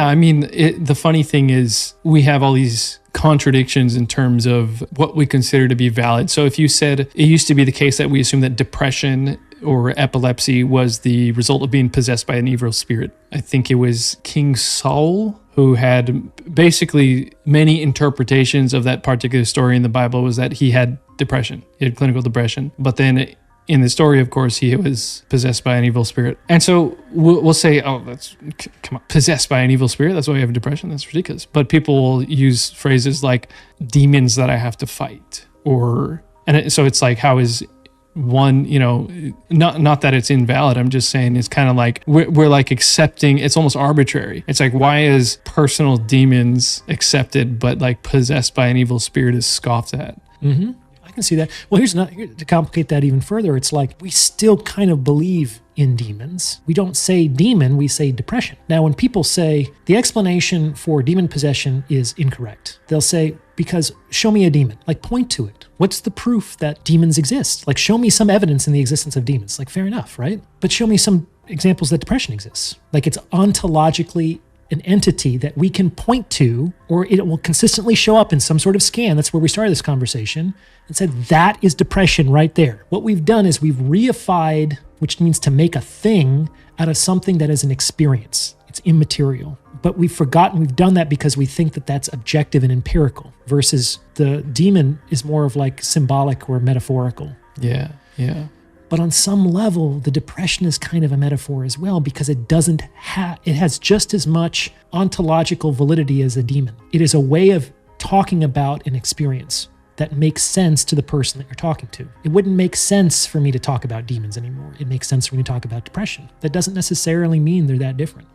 Yeah, I mean, the funny thing is we have all these contradictions in terms of what we consider to be valid. So if you said it used to be the case that we assume that depression or epilepsy was the result of being possessed by an evil spirit. I think it was King Saul who had basically many interpretations of that particular story in the Bible was that he had depression. He had clinical depression. But then in the story, of course, he was possessed by an evil spirit. And so we'll say, oh, come on, possessed by an evil spirit? That's why you have depression? That's ridiculous. But people will use phrases like demons that I have to fight. So it's like, how is one, not that it's invalid. I'm just saying it's kind of like we're like accepting, it's almost arbitrary. It's like, why is personal demons accepted, but like possessed by an evil spirit is scoffed at? Mm-hmm. I can see that. Well, to complicate that even further, it's like we still kind of believe in demons. We don't say demon, we say depression. Now, when people say the explanation for demon possession is incorrect, they'll say, because show me a demon, like point to it. What's the proof that demons exist? Like show me some evidence in the existence of demons. Like fair enough, right? But show me some examples that depression exists. Like it's ontologically an entity that we can point to, or it will consistently show up in some sort of scan. That's where we started this conversation and said, that is depression right there. What we've done is we've reified, which means to make a thing out of something that is an experience. It's immaterial. But we've forgotten we've done that because we think that that's objective and empirical versus the demon is more of like symbolic or metaphorical. Yeah. But on some level, the depression is kind of a metaphor as well because it has just as much ontological validity as a demon. It is a way of talking about an experience that makes sense to the person that you're talking to. It wouldn't make sense for me to talk about demons anymore. It makes sense for me to talk about depression. That doesn't necessarily mean they're that different.